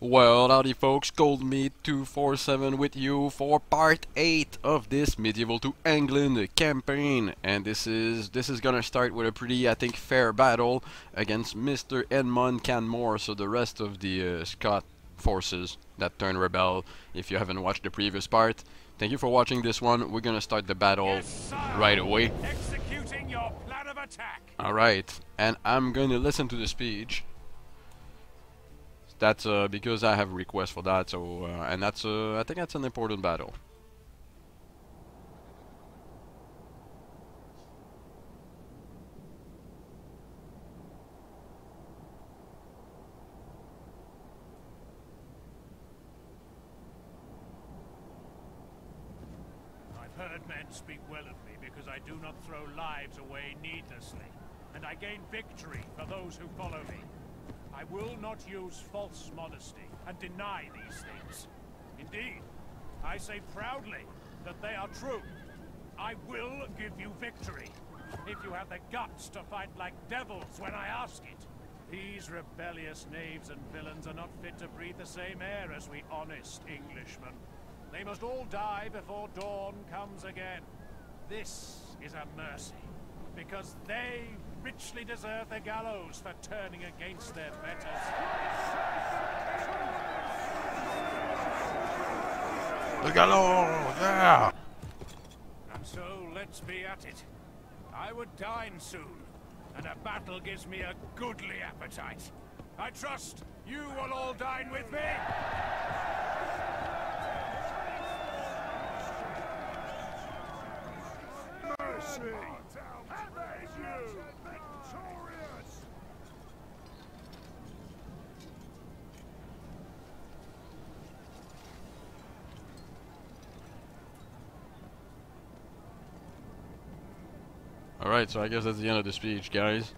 Well, howdy folks, ColdMeat247 with you for part 8 of this Medieval to England campaign. And this is gonna start with a pretty, I think, fair battle against Mr. Edmund Canmore, so the rest of the Scot forces that turn rebel, if you haven't watched the previous part. Thank you for watching this one. We're gonna start the battle right away. Executing your plan of attack. Alright, and I'm gonna listen to the speech. That's because I have requests for that, so and that's I think that's an important battle. I've heard men speak well of me because I do not throw lives away needlessly, and I gain victory for those who follow me. I will not use false modesty and deny these things. Indeed, I say proudly that they are true. I will give you victory, if you have the guts to fight like devils when I ask it. These rebellious knaves and villains are not fit to breathe the same air as we honest Englishmen. They must all die before dawn comes again. This is a mercy, because they richly deserve the gallows for turning against their betters. The gallows, yeah! And so, let's be at it. I would dine soon, and a battle gives me a goodly appetite. I trust you will all dine with me? Mercy! Alright, so I guess that's the end of the speech, guys.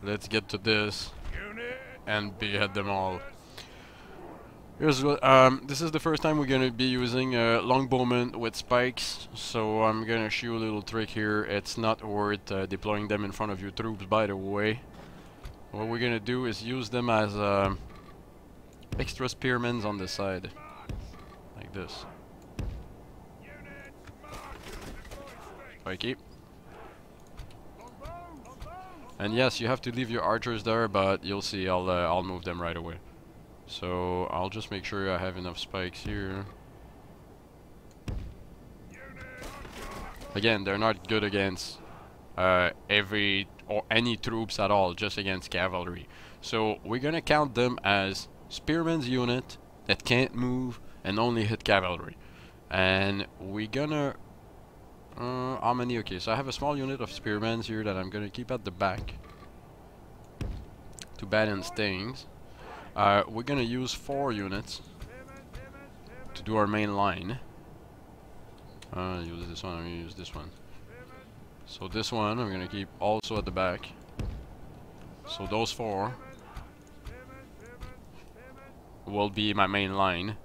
Let's get to this and behead them all. Here's what, this is the first time we're gonna be using longbowmen with spikes, so I'm gonna show you a little trick here. It's not worth deploying them in front of your troops, by the way. What we're gonna do is use them as extra spearmen on the side, like this. Spiky. And yes, you have to leave your archers there, but you'll see I'll move them right away. So I'll just make sure I have enough spikes here. Again, they're not good against every or any troops at all, just against cavalry. So we're gonna count them as spearmen's unit that can't move and only hit cavalry. And we're gonna how many? Okay, so I have a small unit of spearmen here that I'm gonna keep at the back to balance things. We're gonna use 4 units to do our main line. Use this one, I'm gonna use this one. So this one I'm gonna keep also at the back. So those 4 will be my main line.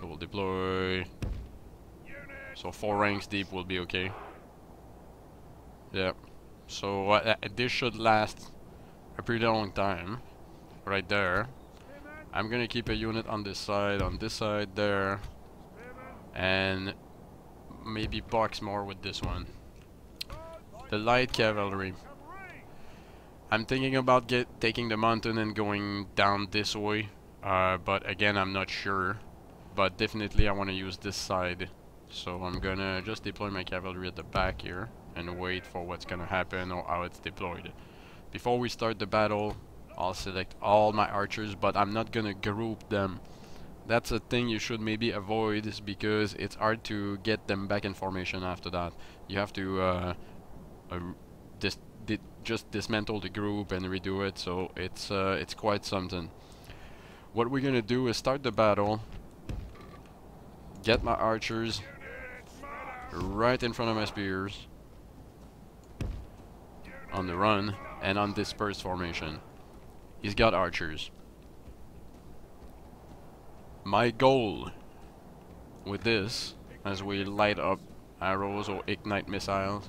So we'll deploy. So 4 ranks deep will be okay. Yeah. So this should last a pretty long time. Right there. I'm gonna keep a unit on this side there. And maybe box more with this one. The light cavalry. I'm thinking about taking the mountain and going down this way. But again, I'm not sure. But definitely I want to use this side. So I'm gonna just deploy my cavalry at the back here and wait for what's gonna happen or how it's deployed. Before we start the battle, I'll select all my archers, but I'm not gonna group them. That's a thing you should maybe avoid, is because it's hard to get them back in formation after that. You have to just dismantle the group and redo it, so it's quite something. What we're gonna do is start the battle, get my archers right in front of my spears on the run and on dispersed formation. He's got archers. My goal with this, as we light up arrows or ignite missiles,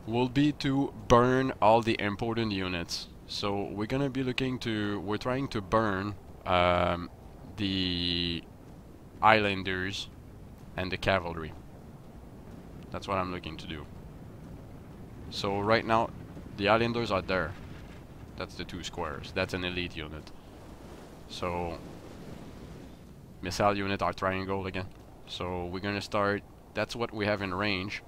will be to burn all the important units. So we're gonna be we're trying to burn the islanders and the cavalry. That's what I'm looking to do. So right now, the islanders are there. That's the 2 squares. That's an elite unit. So missile unit are triangle again. So we're gonna start. That's what we have in range.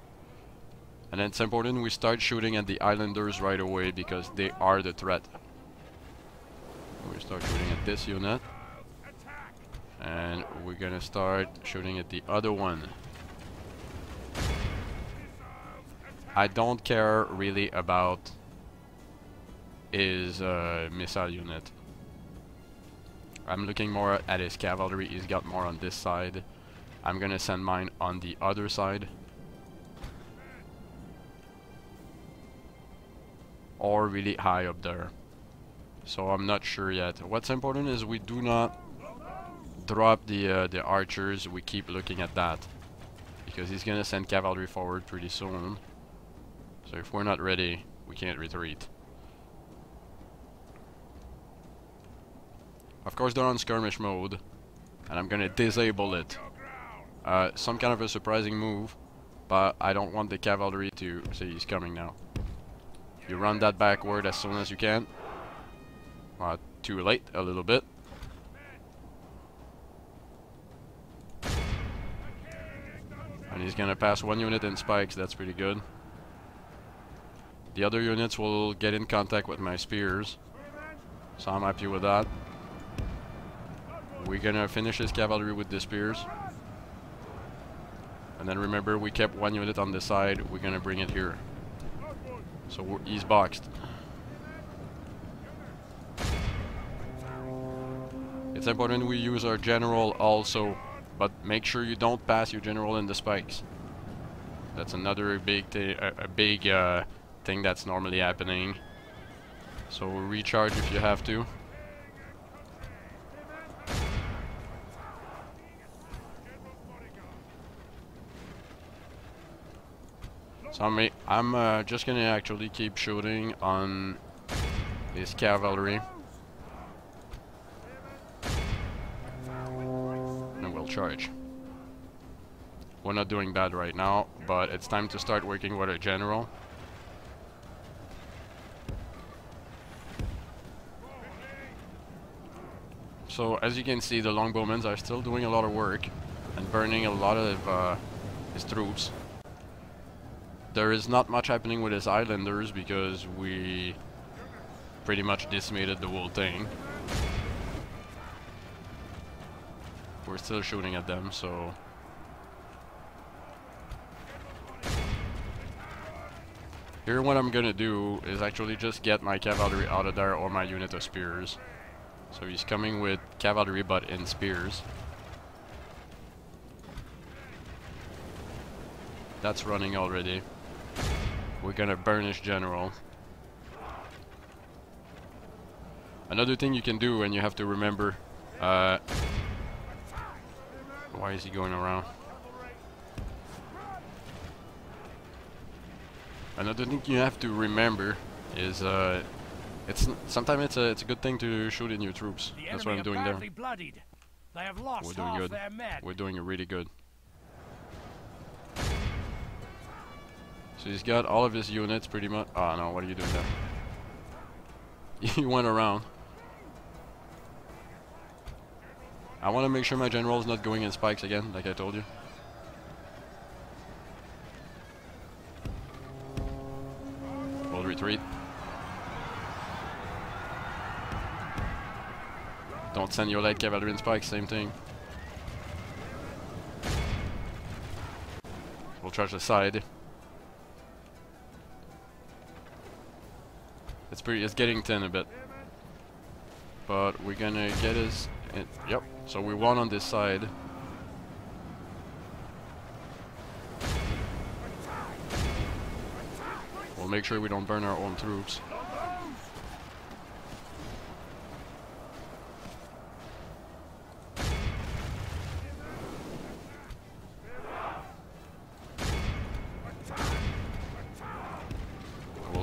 And then it's important we start shooting at the islanders right away because they are the threat. We start shooting at this unit. And we're gonna start shooting at the other one. I don't care really about his missile unit. I'm looking more at his cavalry. He's got more on this side. I'm gonna send mine on the other side. Or really high up there. So I'm not sure yet. What's important is we do not drop the archers. We keep looking at that. Because he's gonna send cavalry forward pretty soon. So if we're not ready, we can't retreat. Of course they're on skirmish mode. And I'm gonna disable it. Some kind of a surprising move. But I don't want the cavalry to... See, he's coming now. You run that backward as soon as you can. Too late, a little bit. And he's gonna pass 1 unit in spikes, that's pretty good. The other units will get in contact with my spears. So I'm happy with that. We're gonna finish his cavalry with the spears. And then remember, we kept 1 unit on the side, we're gonna bring it here. So he's boxed. It's important we use our general also, but make sure you don't pass your general in the spikes. That's another big thing that's normally happening. So recharge if you have to. So I'm just gonna actually keep shooting on his cavalry. And we'll charge. We're not doing bad right now, but it's time to start working with a general. So as you can see, the longbowmen are still doing a lot of work and burning a lot of his troops. There is not much happening with his islanders because we pretty much decimated the whole thing. We're still shooting at them, so... Here what I'm gonna do is actually just get my cavalry out of there or my unit of spears. So he's coming with cavalry but in spears. That's running already. We're gonna burn his general. Another thing you can do, and you have to remember, why is he going around? Another thing you have to remember is sometimes it's a good thing to shoot in your troops. That's what I'm doing there. They have lost We're doing good. We're doing it really good. So he's got all of his units pretty much. Oh no, what are you doing there? He went around. I want to make sure my general's not going in spikes again, like I told you. We'll retreat. Don't send your light cavalry in spikes, same thing. We'll charge the side. It's getting thin a bit. But we're gonna get his... Yep, so we won on this side. We'll make sure we don't burn our own troops.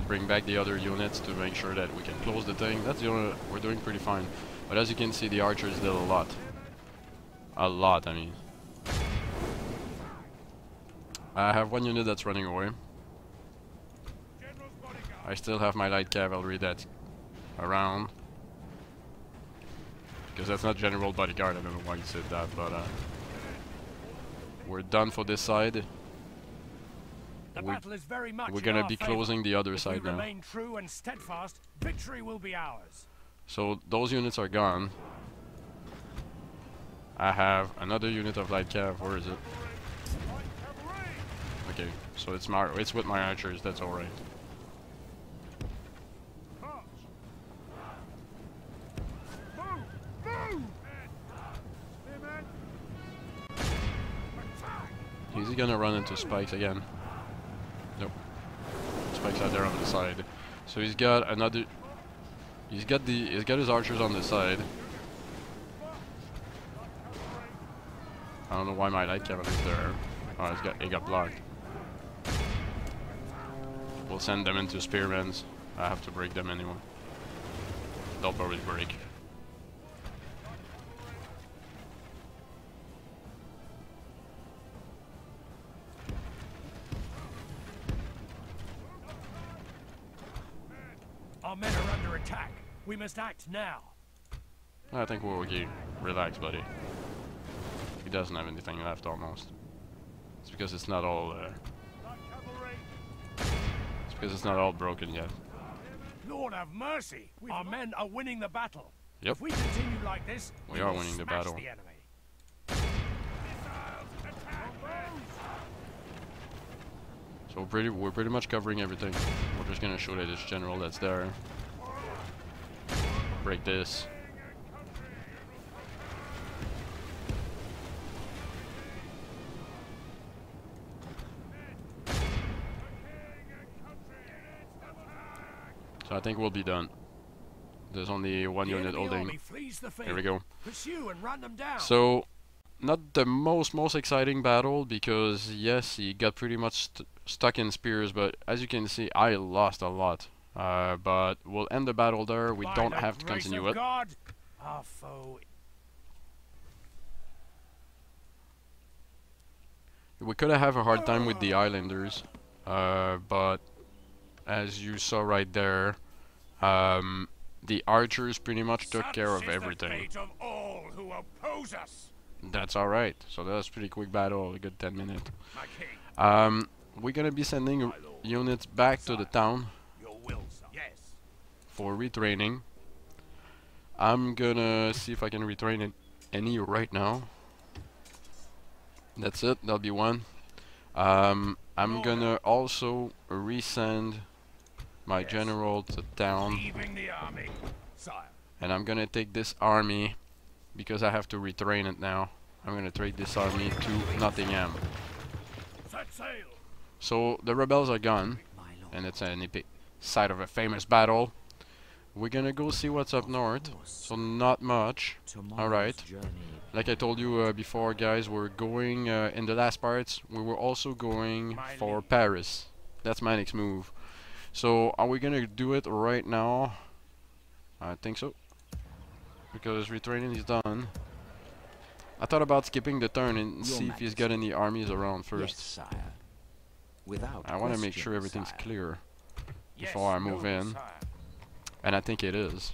bring back the other units to make sure that we can close the thing. That's the only, we're doing pretty fine. But as you can see, the archers did a lot. A lot, I mean. I have one unit that's running away. I still have my light cavalry that's around. Because that's not general bodyguard, I don't know why you said that, but we're done for this side. We're gonna be closing the other side now. Remain true and steadfast, victory will be ours. So those units are gone. I have another unit of light cav. Where is it? Okay, so it's with my archers. That's all right. Is he gonna run into spikes again? Nope. Spikes are there on the side. So he's got another. He's got his archers on the side. I don't know why my light cavalry is there. Oh, it got blocked. We'll send them into spearmans. I have to break them anyway. They'll probably break. Our men are under attack. We must act now. I think we're okay. Relax, buddy. He doesn't have anything left almost. It's because it's not all. It's because it's not all broken yet. Lord have mercy! Our men are winning the battle. Yep. If we continue like this, we are winning the battle. The enemy. So we're pretty much covering everything. We're just gonna shoot at this general that's there. Break this. So I think we'll be done. There's only one unit holding. Here we go. Pursue and run them down. So, not the most exciting battle because yes, he got pretty much stuck in spears, but as you can see, I lost a lot. But we'll end the battle there. We don't have to continue it. God, our foe. We could have a hard time with the islanders, but as you saw right there, the archers pretty much took care of everything. The fate of all who oppose us. That's alright. So that was a pretty quick battle, a good 10 minutes. We're gonna be sending units back to the town for retraining. I'm gonna see if I can retrain any right now. That's it, that'll be one. I'm gonna also resend my general to town, and I'm gonna take this army because I have to retrain it now. I'm gonna trade this army to Nottingham. So the rebels are gone, and it's an epic site of a famous battle. We're gonna go see what's up north. So not much. Alright. Like I told you before, guys, we're going in the last parts. We were also going for Paris. That's my next move. So are we gonna do it right now? I think so, because retraining is done. I thought about skipping the turn and see if he's got any armies around first. Yes, sire. Without I want to make sure everything's clear before I move in, and I think it is.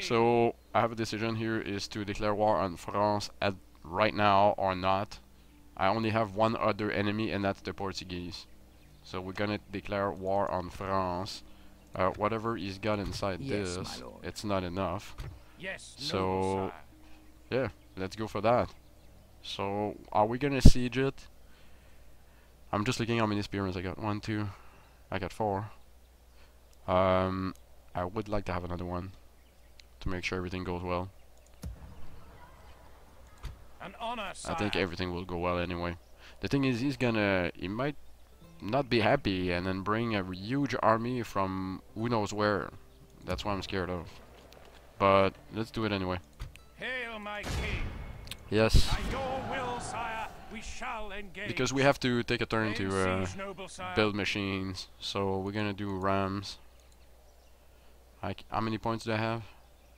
So I have a decision here: is to declare war on France at right now or not. I only have one other enemy, and that's the Portuguese. So we're gonna declare war on France. Whatever he's got inside this, it's not enough. So yeah, let's go for that. So are we gonna siege it? I'm just looking how many spearmen I got. 1, 2. I got 4. I would like to have another one to make sure everything goes well. I think everything will go well anyway. The thing is, he might not be happy and then bring a huge army from who knows where. That's what I'm scared of. But let's do it anyway. Hail my king. Yes. By your will, sire, We shall engage. because we have to take a turn Lay to siege, noble sire. build machines. So we're gonna do rams. Like, how many points do I have?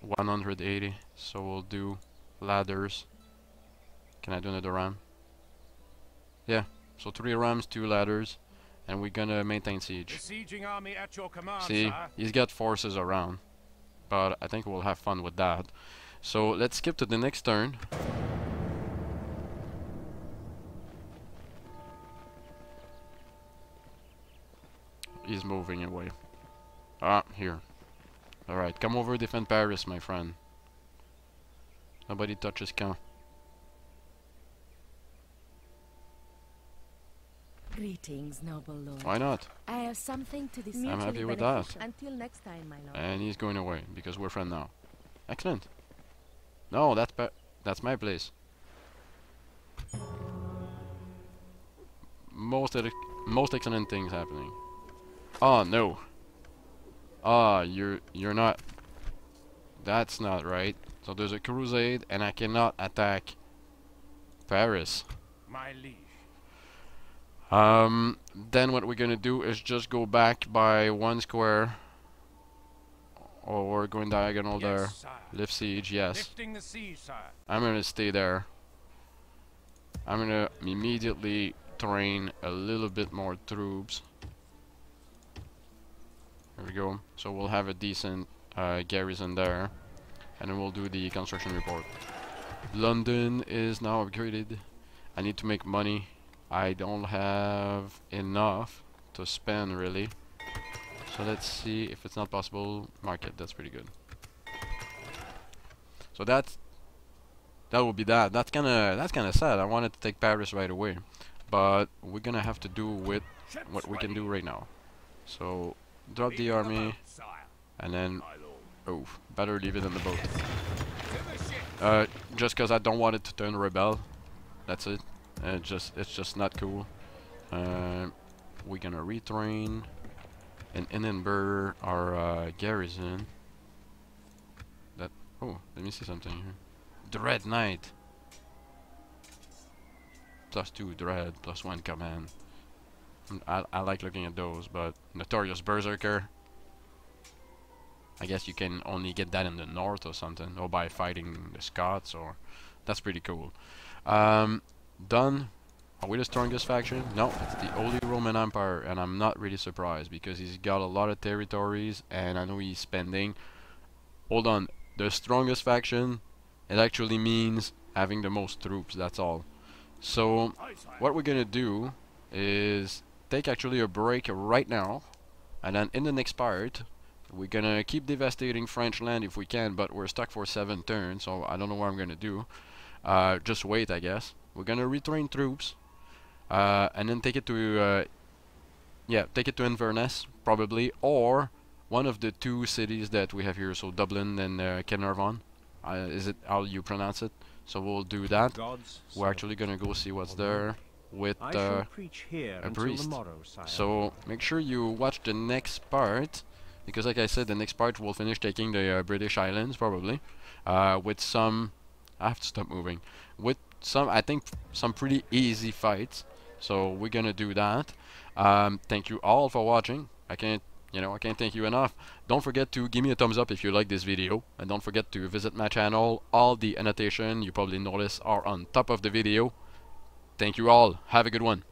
180. So we'll do ladders. Can I do another ram? Yeah. So 3 rams, 2 ladders, and we're gonna maintain siege. Besieging army at your command, See, sire. he's got forces around, but I think we'll have fun with that. So let's skip to the next turn. He's moving away. Ah, here. Alright, come over, defend Paris, my friend. Nobody touches Caen. Greetings, noble lord. Why not? I have something to discuss. I'm happy with that. Until next time, my lord. And he's going away, because we're friends now. Excellent. No, that's my place. Most excellent things happening. Oh no. Ah, you're not. That's not right. So there's a crusade, and I cannot attack Paris. My liege. Then what we're gonna do is just go back by 1 square, or we're going diagonal there. Yes, sire. Lift siege, yes. Lifting the siege, sire. I'm gonna stay there. I'm gonna immediately train a little bit more troops. There we go. So we'll have a decent garrison there, and then we'll do the construction report. London is now upgraded. I need to make money. I don't have enough to spend really. So let's see if it's not possible. Market, that's pretty good. So that will be that. That's kinda sad. I wanted to take Paris right away, but we're gonna have to do with what we can do right now. So drop the army, and then better leave it in the boat. Just cause I don't want it to turn rebel. That's it. It's just not cool. We're gonna retrain in Edinburgh our garrison. Oh, let me see something here. Dread Knight. +2 Dread, +1 command. I like looking at those, but Notorious Berserker. I guess you can only get that in the north or something, or by fighting the Scots, or that's pretty cool. Done. Are we the strongest faction? No, it's the Holy Roman Empire, and I'm not really surprised because he's got a lot of territories, and I know he's spending. Hold on. The strongest faction, it actually means having the most troops, that's all. So what we're gonna do is take actually a break right now, and then in the next part we're gonna keep devastating French land if we can, but we're stuck for 7 turns, so I don't know what I'm gonna do. Just wait, I guess. We're gonna retrain troops, and then take it to Inverness probably, or one of the 2 cities that we have here, so Dublin and Caernarvon. Is it how you pronounce it? So we'll do that. We're actually gonna go see what's there with a priest. So make sure you watch the next part, because like I said, the next part we'll finish taking the British Islands probably, with some. I have to stop moving. With some, I think, some pretty easy fights. So we're gonna do that. Thank you all for watching. I can't thank you enough. Don't forget to give me a thumbs up if you like this video, and don't forget to visit my channel. All the annotation you probably notice are on top of the video. Thank you all. Have a good one.